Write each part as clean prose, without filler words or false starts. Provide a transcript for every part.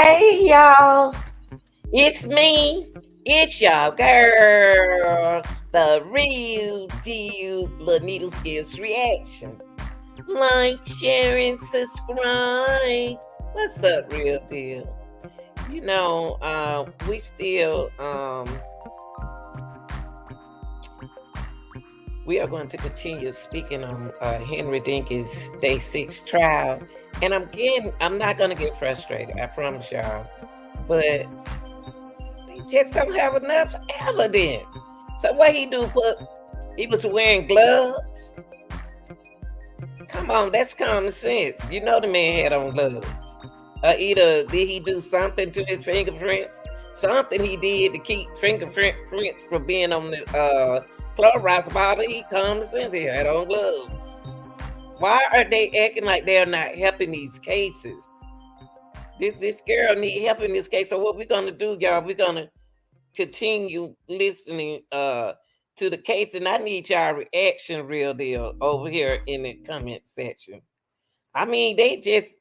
Hey y'all, it's me. It's your girl, the real deal Lanita Skills Reaction. Like, share, and subscribe. What's up, real deal? We still we are going to continue speaking on Henry Dinkins' Day 6 trial. And I'm not gonna get frustrated, I promise y'all. But they just don't have enough evidence. So what he do? He was wearing gloves. Come on, that's common sense. You know the man had on gloves. Either did he do something to his fingerprints? Something he did to keep fingerprints from being on the Clorox bottle. He common sense. He had on gloves. Why are they acting like they're not helping these cases? This girl need help in this case. So what we're gonna do, y'all? We're gonna continue listening to the case, and I need y'all reaction, real deal, over here in the comment section. I mean, they just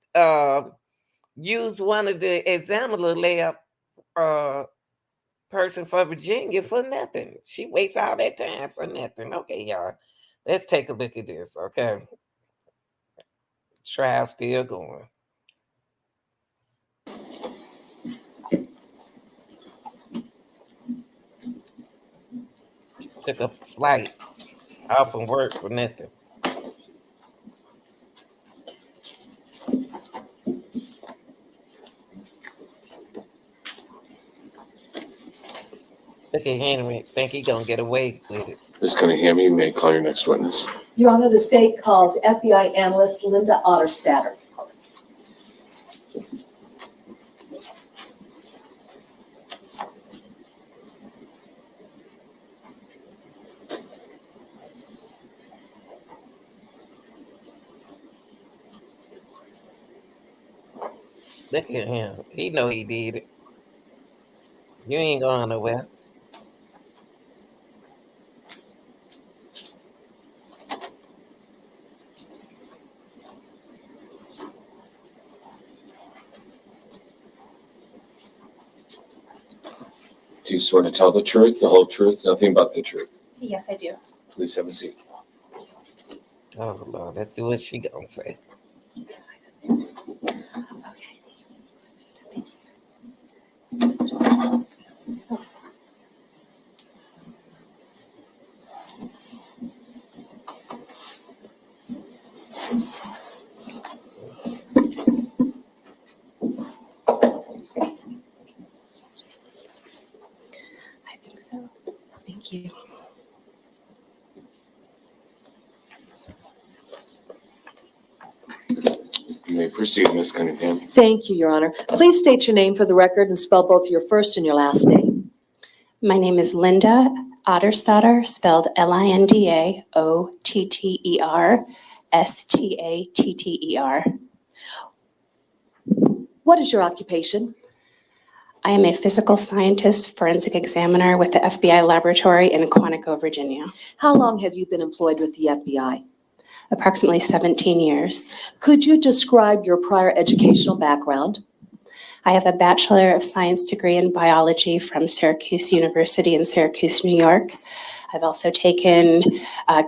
used one of the examiner lab uh person for Virginia for nothing. She wastes all that time for nothing. Okay, y'all. Let's take a look at this. Okay. Trial still going. Took a flight off from work for nothing. Look at Henry. Think he gonna get away with it. Ms. Cunningham, you may call your next witness. Your Honor, the state calls FBI analyst Linda Otterstatter. Look at him. He know he did it. You ain't going nowhere. Do you swear to tell the truth, the whole truth, nothing but the truth? Yes, I do. Please have a seat. Oh Lord, let's see what she gonna say. Okay. I think so. Thank you. You may proceed, Ms. Cunningham. Thank you, Your Honor. Please state your name for the record and spell both your first and your last name. My name is Linda Otterstatter, spelled LINDAOTTERSTATTER. What is your occupation? I am a physical scientist, forensic examiner with the FBI laboratory in Quantico, Virginia. How long have you been employed with the FBI? Approximately 17 years. Could you describe your prior educational background? I have a Bachelor of Science degree in biology from Syracuse University in Syracuse, New York. I've also taken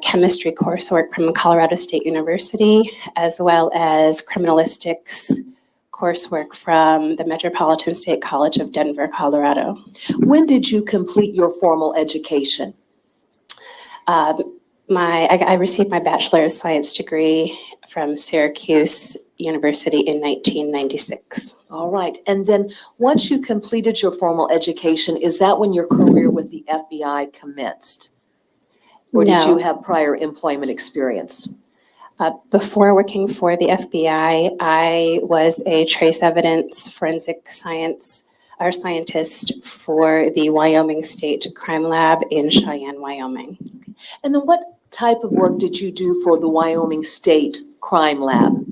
chemistry coursework from Colorado State University, as well as criminalistics coursework from the Metropolitan State College of Denver, Colorado. When did you complete your formal education? I received my Bachelor of Science degree from Syracuse University in 1996. All right. And then once you completed your formal education, is that when your career with the FBI commenced? Or did you have prior employment experience? Before working for the FBI, I was a trace evidence forensic scientist for the Wyoming State Crime Lab in Cheyenne, Wyoming. And then what type of work did you do for the Wyoming State Crime Lab?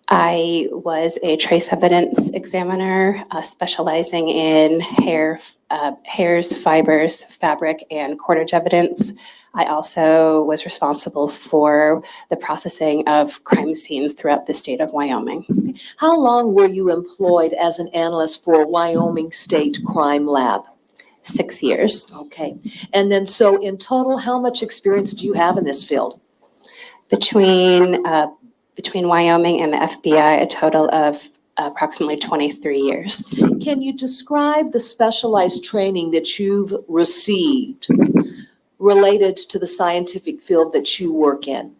I was a trace evidence examiner, specializing in hairs, fibers, fabric, and cordage evidence. I also was responsible for the processing of crime scenes throughout the state of Wyoming. How long were you employed as an analyst for Wyoming State Crime Lab? 6 years. Okay. And then, so in total, how much experience do you have in this field? Between Wyoming and the FBI, a total of approximately 23 years. Can you describe the specialized training that you've received related to the scientific field that you work in?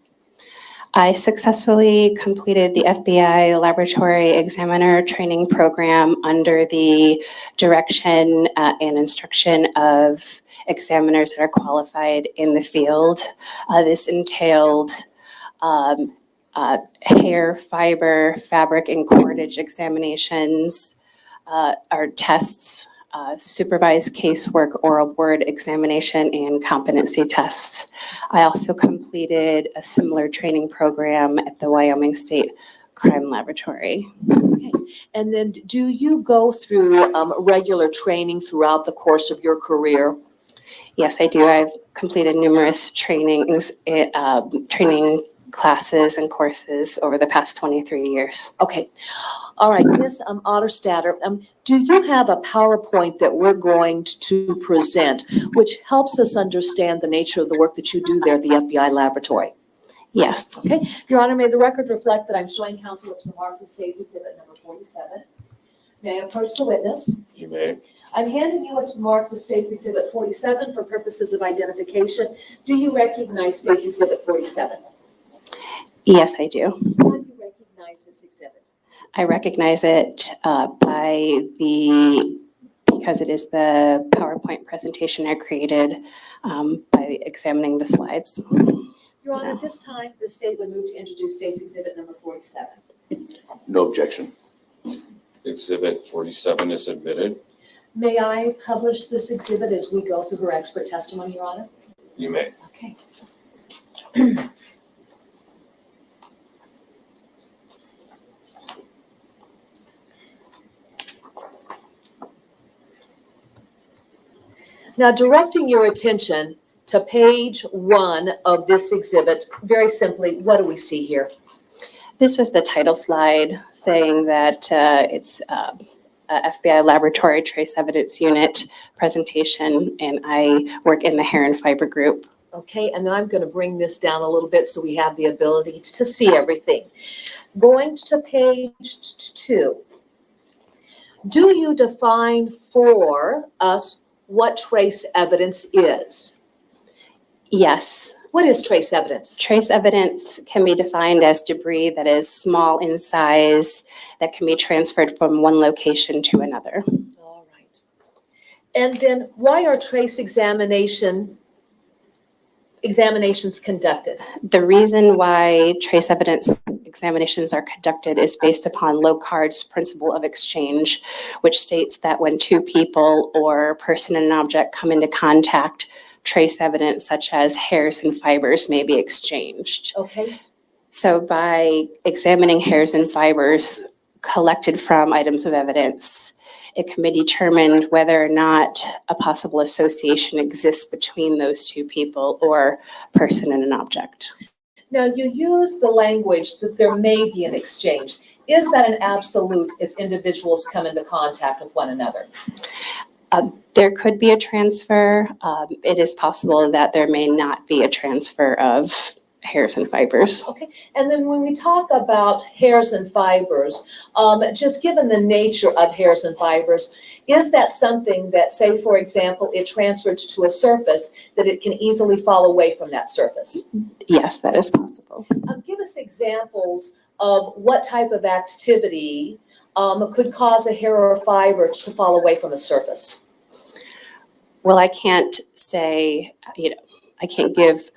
I successfully completed the FBI Laboratory Examiner Training Program under the direction and instruction of examiners that are qualified in the field. This entailed hair, fiber, fabric, and cordage examinations, or tests, supervised casework, oral board examination, and competency tests. I also completed a similar training program at the Wyoming State Crime Laboratory. Okay. And then do you go through regular training throughout the course of your career? Yes, I do. I've completed numerous training classes and courses over the past 23 years. Okay. All right, Ms. Otterstatter, do you have a PowerPoint that we're going to present, which helps us understand the nature of the work that you do there at the FBI laboratory? Yes. Okay. Your Honor, may the record reflect that I'm showing counsel what's from Mark the State's Exhibit number 47. May I approach the witness? You may. I'm handing you what's marked the State's Exhibit 47 for purposes of identification. Do you recognize State's Exhibit 47? Yes, I do. How do you recognize this exhibit? I recognize it because it is the PowerPoint presentation I created by examining the slides. Your Honor, at this time, the State would move to introduce State's Exhibit number 47. No objection. Exhibit 47 is admitted. May I publish this exhibit as we go through her expert testimony, Your Honor? You may. Okay. Now, directing your attention to page 1 of this exhibit, very simply, what do we see here? This was the title slide saying that it's a FBI Laboratory Trace Evidence Unit presentation, and I work in the hair and fiber group. Okay, and then I'm going to bring this down a little bit so we have the ability to see everything. Going to page 2, do you define for us what trace evidence is? Yes. What is trace evidence? Trace evidence can be defined as debris that is small in size that can be transferred from one location to another. All right. And then why are trace examinations conducted? The reason why trace evidence examinations are conducted is based upon Locard's principle of exchange, which states that when two people or a person and an object come into contact, trace evidence such as hairs and fibers may be exchanged. Okay. So by examining hairs and fibers collected from items of evidence, it can be determined whether or not a possible association exists between those two people or person and an object. Now, you use the language that there may be an exchange. Is that an absolute if individuals come into contact with one another? There could be a transfer. It is possible that there may not be a transfer of hairs and fibers. Okay, and then when we talk about hairs and fibers, just given the nature of hairs and fibers, is that something that, say, for example, it transferred to a surface, that it can easily fall away from that surface? Yes, that is possible. Give us examples of what type of activity could cause a hair or a fiber to fall away from a surface. Well, I can't say, I can't give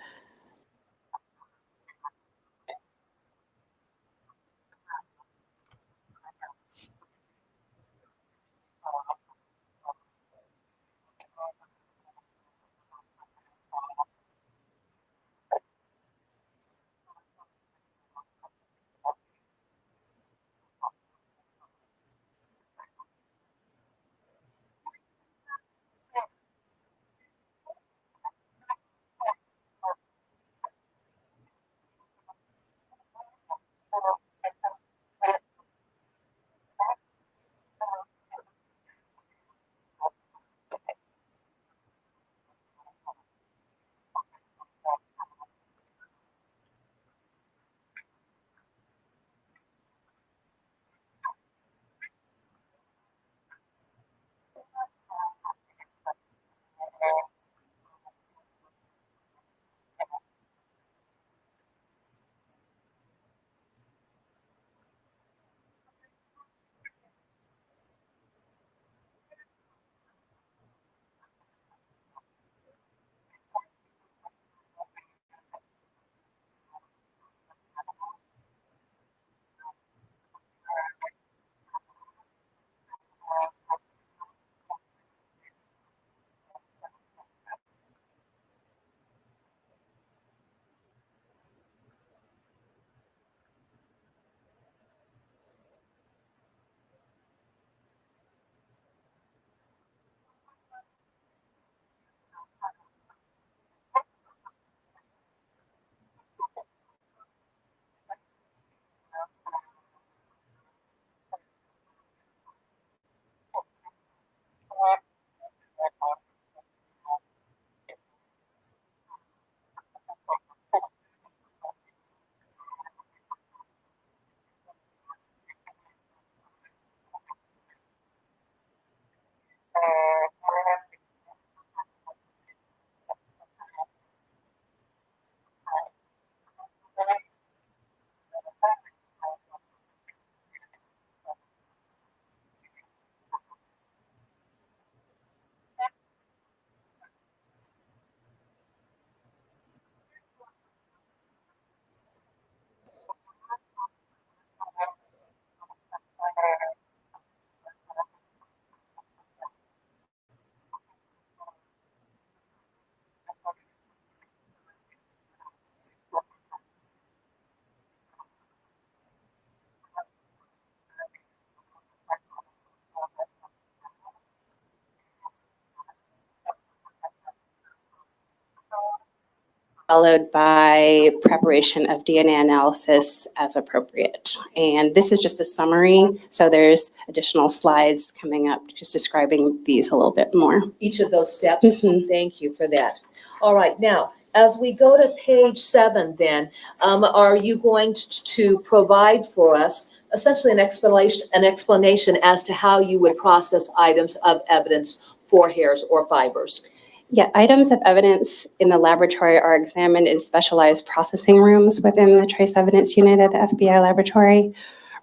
followed by preparation of DNA analysis as appropriate. And this is just a summary, so there's additional slides coming up just describing these a little bit more. Each of those steps? Thank you for that. All right, now, as we go to page 7 then, are you going to provide for us essentially an explanation as to how you would process items of evidence for hairs or fibers? Yeah, items of evidence in the laboratory are examined in specialized processing rooms within the trace evidence unit at the FBI laboratory.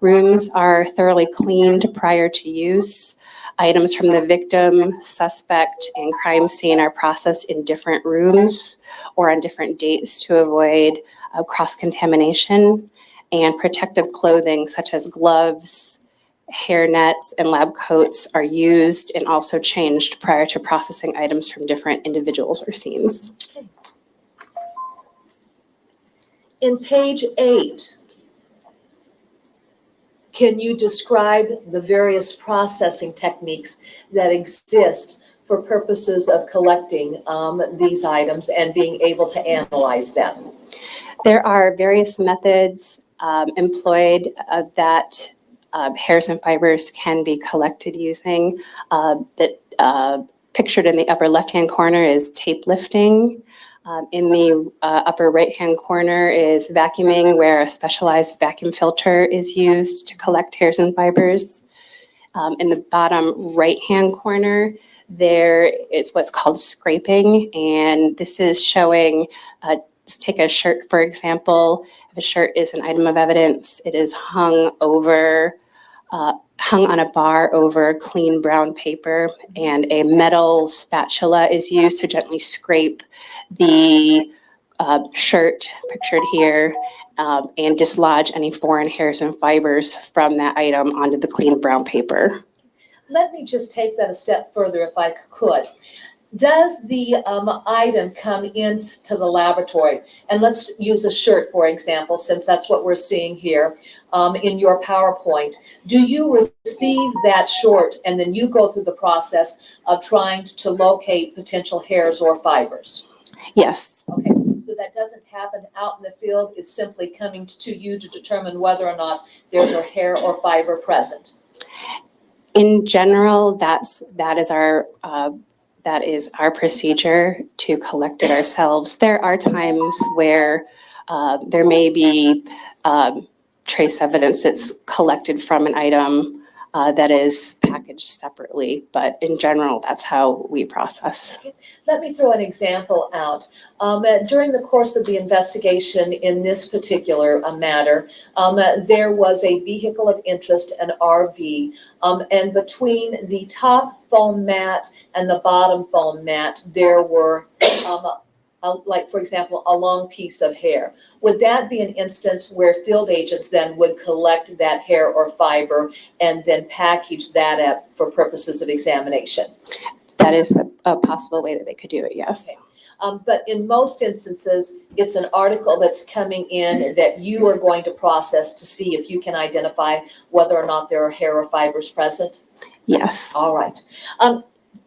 Rooms are thoroughly cleaned prior to use. Items from the victim, suspect, and crime scene are processed in different rooms or on different dates to avoid cross-contamination. And protective clothing such as gloves, hair nets, and lab coats are used and also changed prior to processing items from different individuals or scenes. Okay. In page 8, can you describe the various processing techniques that exist for purposes of collecting these items and being able to analyze them? There are various methods employed that hairs and fibers can be collected using. Pictured in the upper left-hand corner is tape lifting. In the upper right-hand corner is vacuuming, where a specialized vacuum filter is used to collect hairs and fibers. In the bottom right-hand corner, there is what's called scraping, and this is showing, let's take a shirt, for example. If a shirt is an item of evidence, it is hung on a bar over clean brown paper, and a metal spatula is used to gently scrape the shirt, pictured here, and dislodge any foreign hairs and fibers from that item onto the clean brown paper. Let me just take that a step further if I could. Does the item come into the laboratory, and let's use a shirt for example, since that's what we're seeing here in your PowerPoint. Do you receive that short and then you go through the process of trying to locate potential hairs or fibers? Yes. Okay, so that doesn't happen out in the field. It's simply coming to you to determine whether or not there's a hair or fiber present. In general, that is our procedure to collect it ourselves. There are times where there may be trace evidence that's collected from an item that is packaged separately, but in general, that's how we process. Okay. Let me throw an example out. During the course of the investigation in this particular matter, there was a vehicle of interest, an RV, and between the top foam mat and the bottom foam mat, there were like, for example, a long piece of hair. Would that be an instance where field agents then would collect that hair or fiber and then package that up for purposes of examination? That is a possible way that they could do it, yes. Okay. But in most instances, it's an article that's coming in that you are going to process to see if you can identify whether or not there are hair or fibers present? Yes. All right.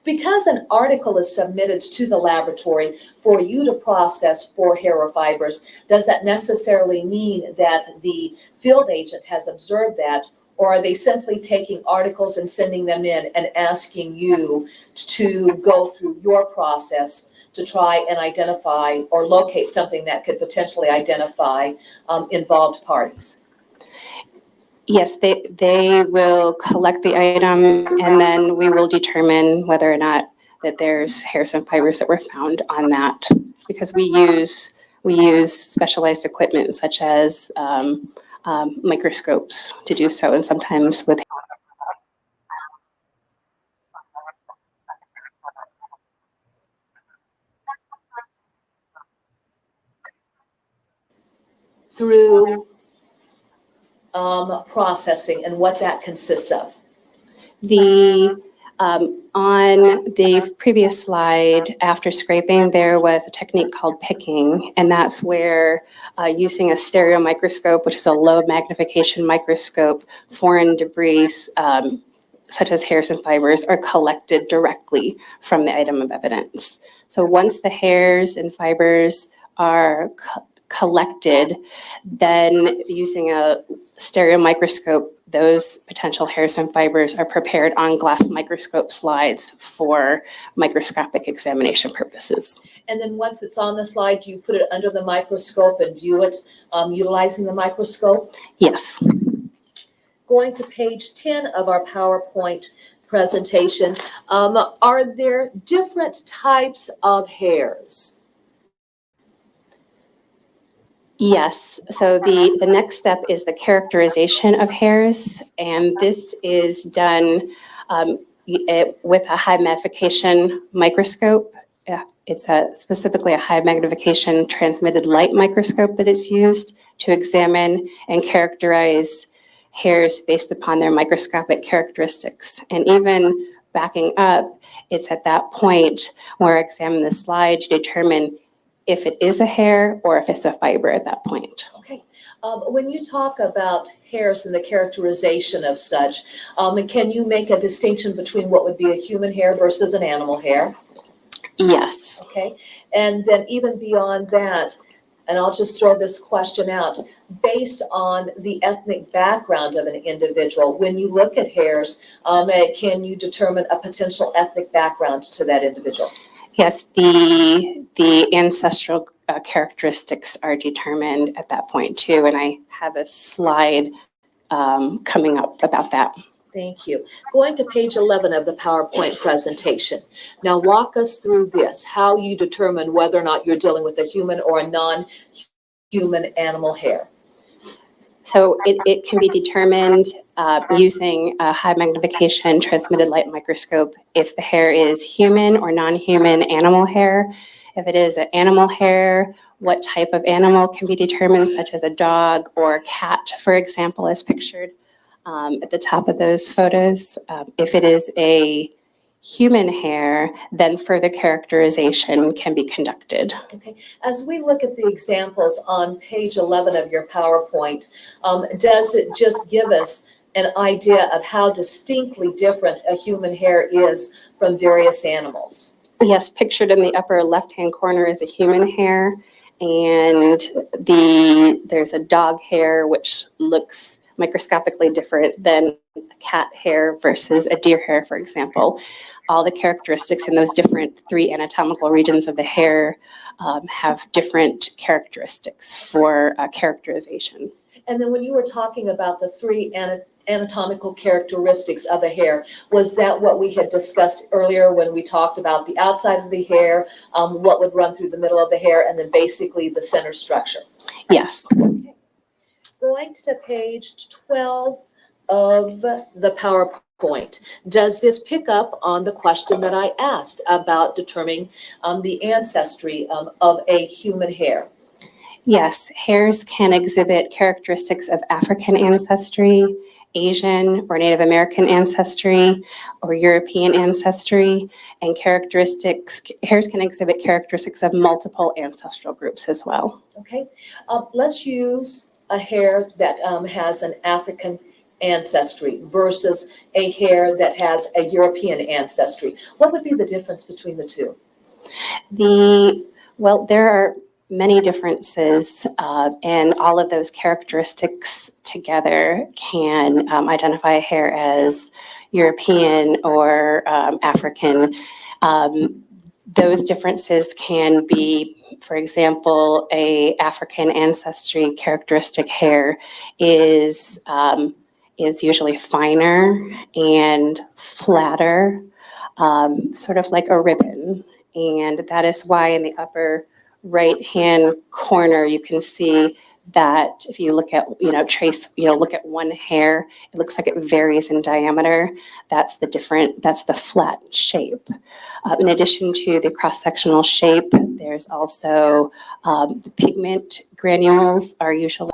Because an article is submitted to the laboratory for you to process for hair or fibers, does that necessarily mean that the field agent has observed that, or are they simply taking articles and sending them in and asking you to go through your process to try and identify or locate something that could potentially identify involved parties? Yes, they will collect the item, and then we will determine whether or not that there's hairs and fibers that were found on that, because we use specialized equipment such as microscopes to do so, and sometimes with through processing and what that consists of. On the previous slide, after scraping, there was a technique called picking, and that's where using a stereo microscope, which is a low magnification microscope, foreign debris such as hairs and fibers are collected directly from the item of evidence. So once the hairs and fibers are collected, then using a stereo microscope, those potential hairs and fibers are prepared on glass microscope slides for microscopic examination purposes. And then once it's on the slide, you put it under the microscope and view it utilizing the microscope? Yes. Going to page 10 of our PowerPoint presentation, are there different types of hairs? Yes, so the next step is the characterization of hairs, and this is done with a high magnification microscope. It's specifically a high magnification transmitted light microscope that is used to examine and characterize hairs based upon their microscopic characteristics. And even backing up, it's at that point where I examine the slide to determine if it is a hair or if it's a fiber at that point. Okay. When you talk about hairs and the characterization of such, can you make a distinction between what would be a human hair versus an animal hair? Yes. Okay. And then even beyond that, and I'll just throw this question out, based on the ethnic background of an individual, when you look at hairs, can you determine a potential ethnic background to that individual? Yes, the ancestral characteristics are determined at that point too, and I have a slide coming up about that. Thank you. Going to page 11 of the PowerPoint presentation. Now walk us through this, how you determine whether or not you're dealing with a human or a non-human animal hair. So it can be determined using a high magnification transmitted light microscope if the hair is human or non-human animal hair. If it is an animal hair, what type of animal can be determined, such as a dog or a cat, for example, as pictured at the top of those photos. If it is a human hair, then further characterization can be conducted. Okay. As we look at the examples on page 11 of your PowerPoint, does it just give us an idea of how distinctly different a human hair is from various animals? Yes, pictured in the upper left-hand corner is a human hair, and there's a dog hair which looks microscopically different than a cat hair versus a deer hair, for example. All the characteristics in those different 3 anatomical regions of the hair have different characteristics for characterization. And then when you were talking about the 3 anatomical characteristics of a hair, was that what we had discussed earlier when we talked about the outside of the hair, what would run through the middle of the hair, and then basically the center structure? Yes. Okay. Going to page 12 of the PowerPoint. Does this pick up on the question that I asked about determining the ancestry of a human hair? Yes, hairs can exhibit characteristics of African ancestry, Asian or Native American ancestry, or European ancestry, and hairs can exhibit characteristics of multiple ancestral groups as well. Okay, let's use a hair that has an African ancestry versus a hair that has a European ancestry. What would be the difference between the two? Well, there are many differences, and all of those characteristics together can identify a hair as European or African. Those differences can be, for example, a African ancestry characteristic hair is usually finer and flatter, sort of like a ribbon. And that is why in the upper right-hand corner, you can see that if you look at, look at one hair, it looks like it varies in diameter. That's the flat shape. In addition to the cross-sectional shape, there's also the pigment granules are usually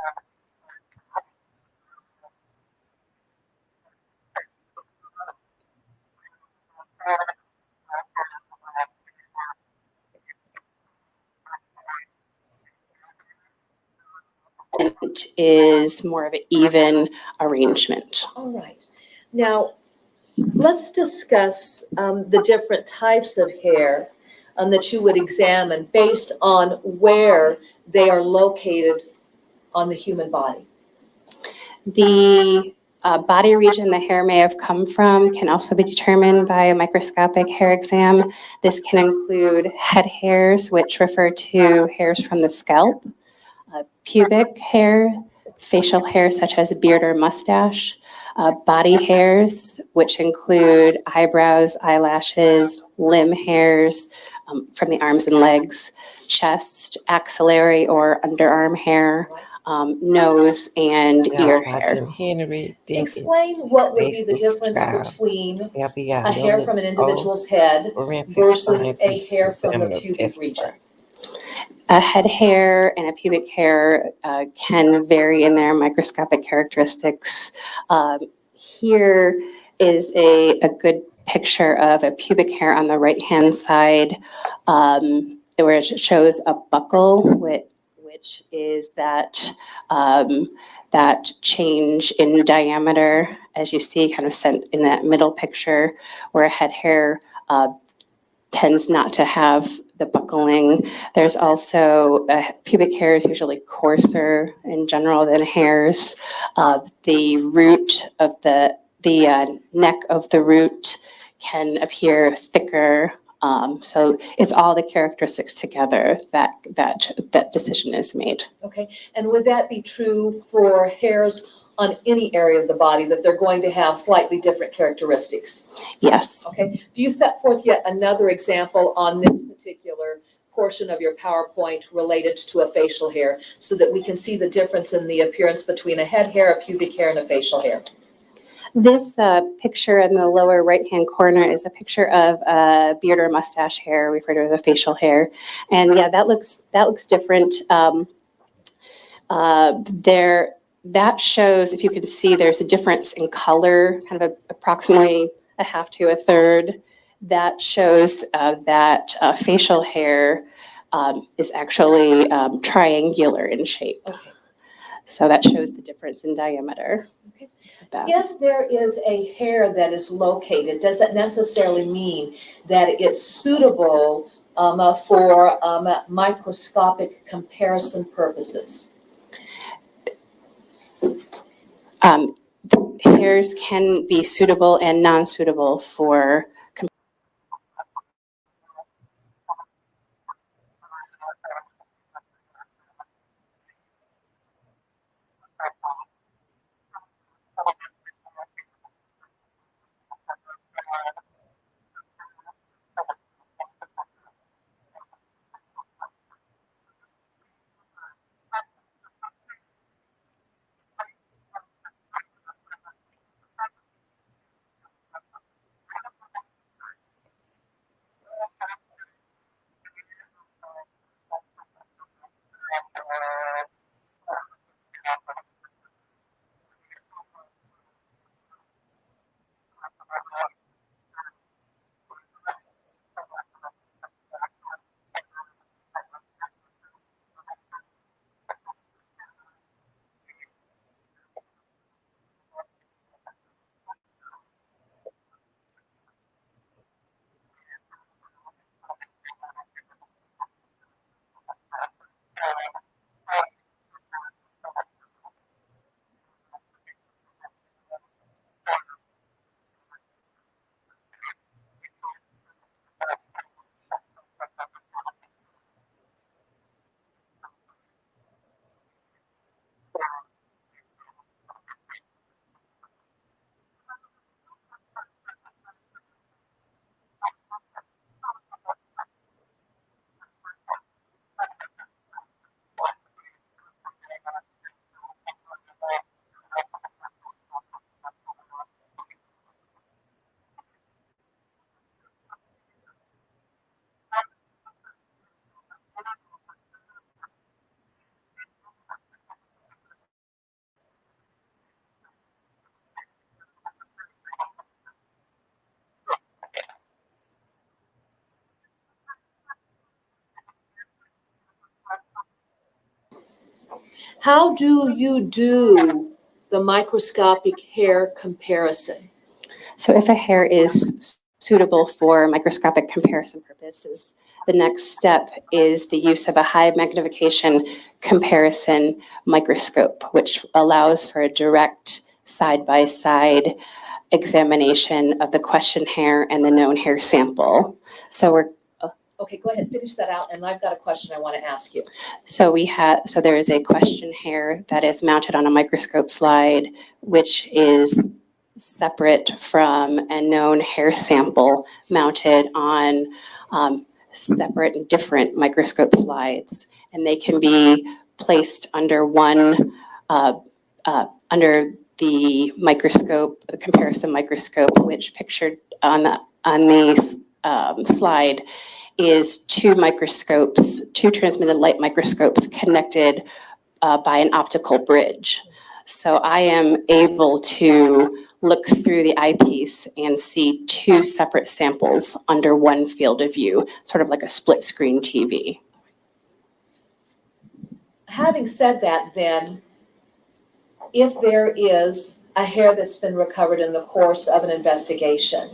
is more of an even arrangement. All right. Now, let's discuss the different types of hair that you would examine based on where they are located on the human body? The body region the hair may have come from can also be determined by a microscopic hair exam. This can include head hairs, which refer to hairs from the scalp, pubic hair, facial hair such as beard or mustache, body hairs, which include eyebrows, eyelashes, limb hairs from the arms and legs, chest, axillary or underarm hair, nose, and Y'all ear watching hair. Henry Dinkins. Explain what would be the Basics difference trial. between FBI a hair from an individual's head versus a hair from the pubic region. A head hair and a pubic hair can vary in their microscopic characteristics. Here is a good picture of a pubic hair on the right-hand side, where it shows a buckle, which is that that change in diameter, as you see, kind of sent in that middle picture, where a head hair tends not to have the buckling. There's also pubic hair is usually coarser in general than hairs. The root of the neck of the root can appear thicker. So it's all the characteristics together that decision is made. Okay, and would that be true for hairs on any area of the body, that they're going to have slightly different characteristics? Yes. Okay, do you set forth yet another example on this particular portion of your PowerPoint related to a facial hair so that we can see the difference in the appearance between a head hair, a pubic hair, and a facial hair? This picture in the lower right-hand corner is a picture of a beard or mustache hair, referred to as a facial hair, and yeah, that looks different. That shows, if you can see, there's a difference in color, kind of approximately a half to a third. That shows that facial hair is actually triangular in shape. Okay. So that shows the difference in diameter. Okay. If there is a hair that is located, does that necessarily mean that it's suitable for microscopic comparison purposes? Hairs can be suitable and non-suitable for How do you do the microscopic hair comparison? So if a hair is suitable for microscopic comparison purposes, the next step is the use of a high magnification comparison microscope, which allows for a direct side-by-side examination of the question hair and the known hair sample. So Okay, go ahead, finish that out, and I've got a question I want to ask you. so there is a question hair that is mounted on a microscope slide, which is separate from a known hair sample mounted on separate and different microscope slides, and they can be placed under under the microscope, the comparison microscope, which pictured on the slide is two transmitted light microscopes connected by an optical bridge. So I am able to look through the eyepiece and see two separate samples under one field of view, sort of like a split screen TV. Having said that, then, if there is a hair that's been recovered in the course of an investigation,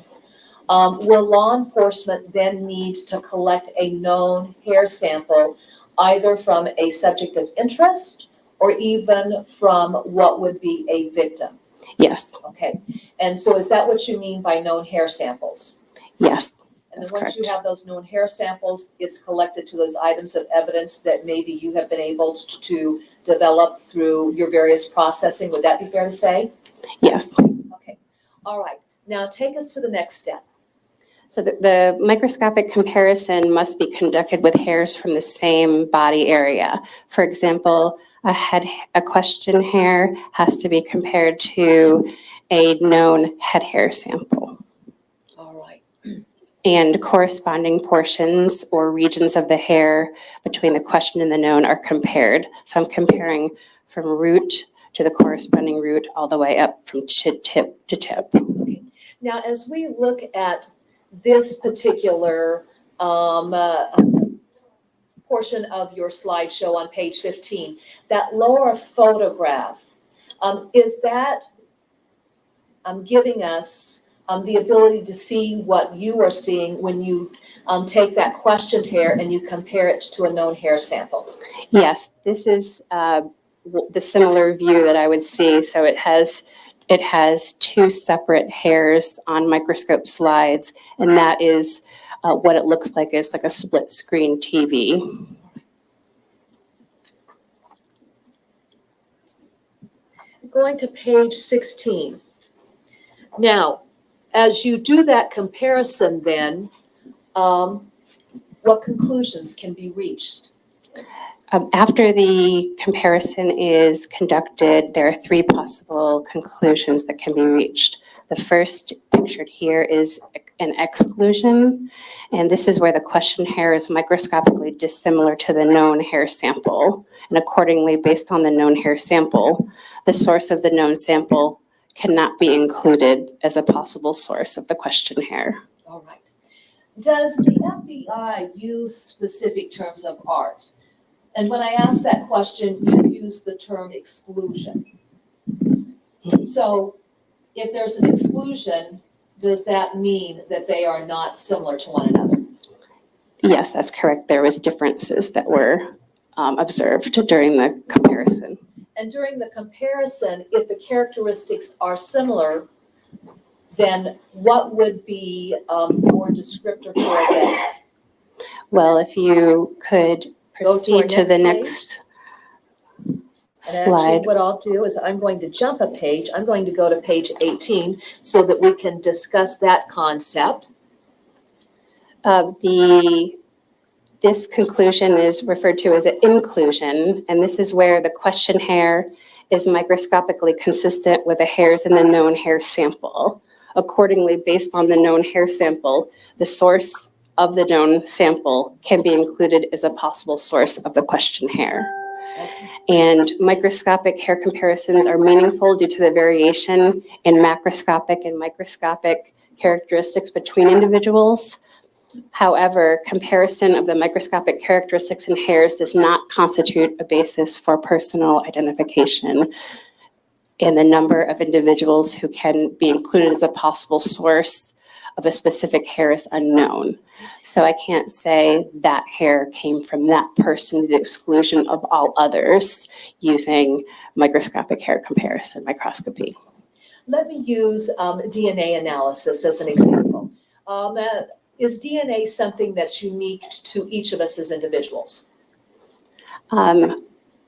will law enforcement then need to collect a known hair sample either from a subject of interest or even from what would be a victim? Yes. Okay, and so is that what you mean by known hair samples? Yes. And That's then once correct. you have those known hair samples, it's collected to those items of evidence that maybe you have been able to develop through your various processing. Would that be fair to say? Yes. Okay, all right. Now take us to the next step. So the microscopic comparison must be conducted with hairs from the same body area. For example, a question hair has to be compared to a known head hair sample. All right. And corresponding portions or regions of the hair between the question and the known are compared. So I'm comparing from root to the corresponding root all the way up from tip to tip. Okay. Now, as we look at this particular portion of your slideshow on page 15, that lower photograph, is that giving us the ability to see what you are seeing when you take that questioned hair and you compare it to a known hair sample? Yes, this is the similar view that I would see. So it has two separate hairs on microscope slides, and that is what it looks like is like a split screen TV. Going to page 16. Now, as you do that comparison then, what conclusions can be reached? After the comparison is conducted, there are three possible conclusions that can be reached. The first pictured here is an exclusion, and this is where the question hair is microscopically dissimilar to the known hair sample. And accordingly, based on the known hair sample, the source of the known sample cannot be included as a possible source of the question hair. All right. Does the FBI use specific terms of art? And when I ask that question, you use the term exclusion. So if there's an exclusion, does that mean that they are not similar to one another? Yes, that's correct. There was differences that were observed during the comparison. And during the comparison, if the characteristics are similar, then what would be more descriptive for that? Well, if you could proceed to the next And actually, slide. what I'll do is I'm going to jump a page. I'm going to go to page 18 so that we can discuss that concept. This conclusion is referred to as an inclusion, and this is where the question hair is microscopically consistent with the hairs in the known hair sample. Accordingly, based on the known hair sample, the source of the known sample can be included as a possible source of the question hair. And microscopic hair comparisons are meaningful due to the variation in macroscopic and microscopic characteristics between individuals. However, comparison of the microscopic characteristics in hairs does not constitute a basis for personal identification in the number of individuals who can be included as a possible source of a specific hair is unknown. So I can't say that hair came from that person to the exclusion of all others using microscopic hair comparison microscopy. Let me use DNA analysis as an example. Is DNA something that's unique to each of us as individuals? A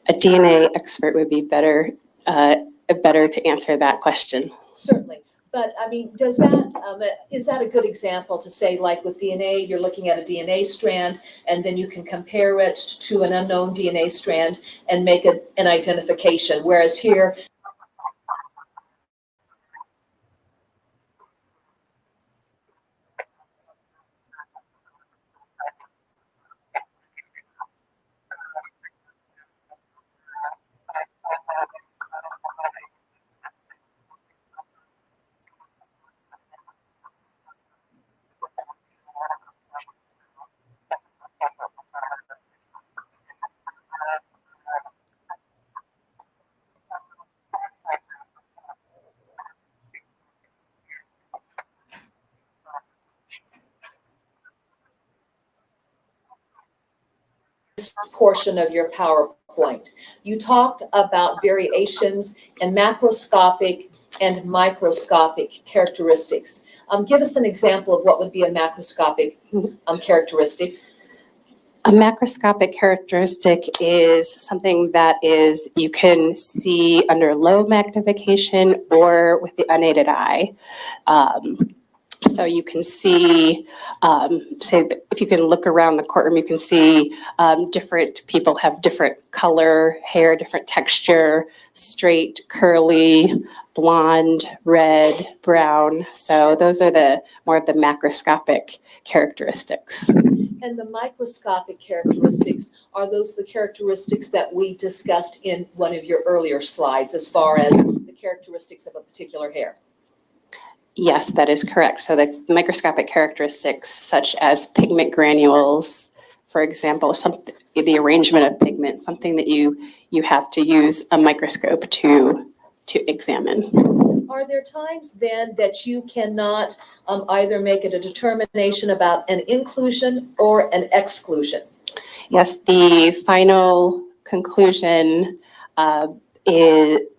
DNA expert would be better to answer that question. Certainly. But I mean, does that, is that a good example to say, like with DNA, you're looking at a DNA strand and then you can compare it to an unknown DNA strand and make an identification, whereas here, portion of your PowerPoint, you talked about variations in macroscopic and microscopic characteristics. Give us an example of what would be a macroscopic characteristic. A macroscopic characteristic is something that you can see under low magnification or with the unaided eye. So you can see, say, if you can look around the courtroom, you can see different people have different color, hair, different texture, straight, curly, blonde, red, brown. So those are more of the macroscopic characteristics. And the microscopic characteristics, are those the characteristics that we discussed in one of your earlier slides as far as the characteristics of a particular hair? Yes, that is correct. So the microscopic characteristics such as pigment granules, for example, the arrangement of pigment, something that you have to use a microscope to examine. Are there times then that you cannot either make it a determination about an inclusion or an exclusion? Yes, the final conclusion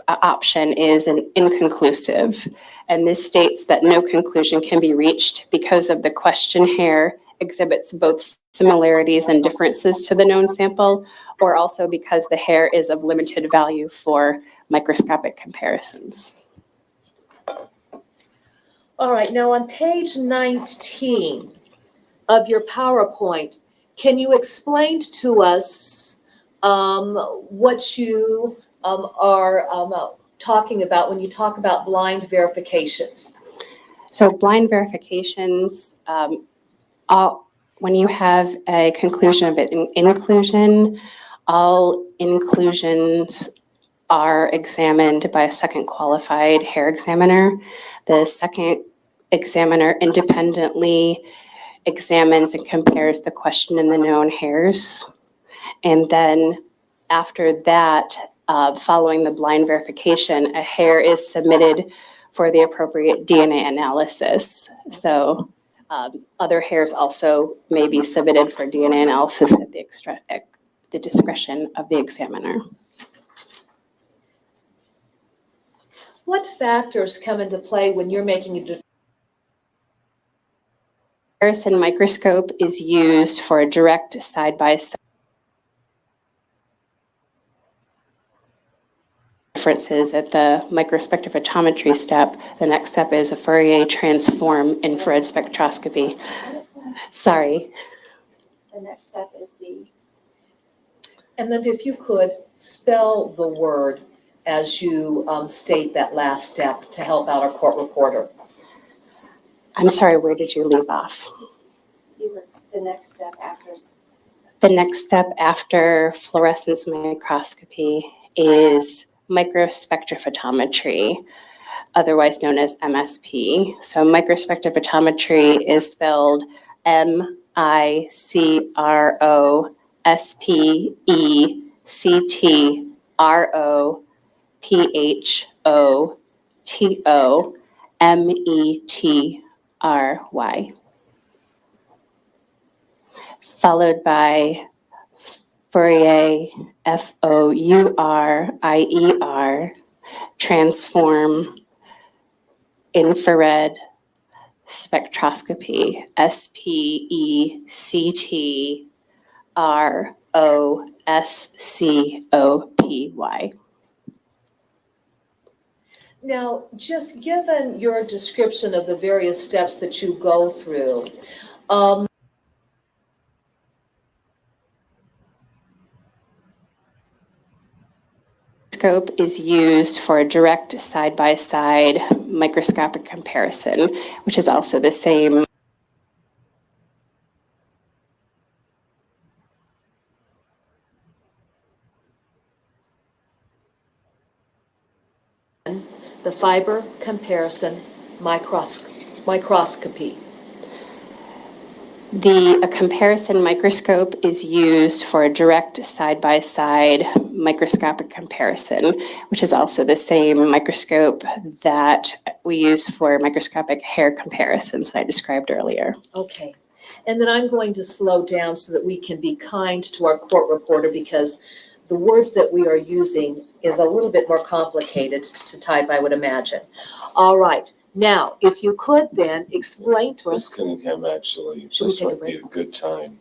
option is an inconclusive, and this states that no conclusion can be reached because of the question hair exhibits both similarities and differences to the known sample, or also because the hair is of limited value for microscopic comparisons. All right, now on page 19 of your PowerPoint, can you explain to us what you are talking about when you talk about blind verifications? So blind verifications, when you have a conclusion of an inclusion, all inclusions are examined by a second qualified hair examiner. The second examiner independently examines and compares the question and the known hairs. And then after that, following the blind verification, a hair is submitted for the appropriate DNA analysis. So other hairs also may be submitted for DNA analysis at the discretion of the examiner. What factors come into play when you're making a Comparison microscope is used for a direct side-by-side differences at the microspectrophotometry step. The next step is a Fourier transform infrared spectroscopy. Sorry. The next step is the... And then if you could spell the word as you state that last step to help out our court reporter. I'm sorry, where did you leave off? The next step after... The next step after fluorescence microscopy is microspectrophotometry, otherwise known as MSP. So microspectrophotometry is spelled MICROSPECTROPHOTOMETRY. followed by Fourier, Fourier, transform, infrared spectroscopy, SPECTROSCOPY. Now, just given your description of the various steps that you go through, Scope is used for a direct side-by-side microscopic comparison, which is also the same. the fiber comparison microscopy. A comparison microscope is used for a direct side-by-side microscopic comparison, which is also the same microscope that we use for microscopic hair comparisons that I described earlier. Okay. And then I'm going to slow down so that we can be kind to our court reporter, because the words that we are using is a little bit more complicated to type, I would imagine. All right. Now, if you could then explain to Ms. us. Cunningham, actually, Should we this take a might be break? a good time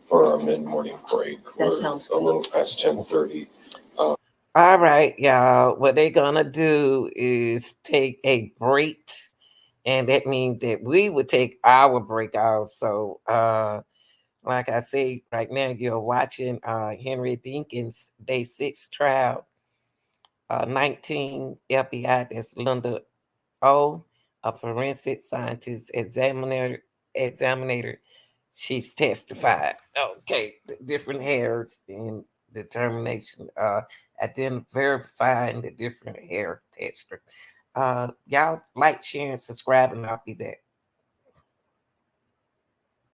for our mid-morning break. That We're sounds a good. little past 10:30. All right, y'all. What they're gonna do is take a break, and that means that we would take our break also. Like I say, right now you're watching Henry Dinkins Day 6 trial, 19 FBI. That's Linda O, a forensic scientist examiner. She's testified. Okay, the different hairs in determination, verifying the different hair texture. Y'all like, share, and subscribe, and I'll be back.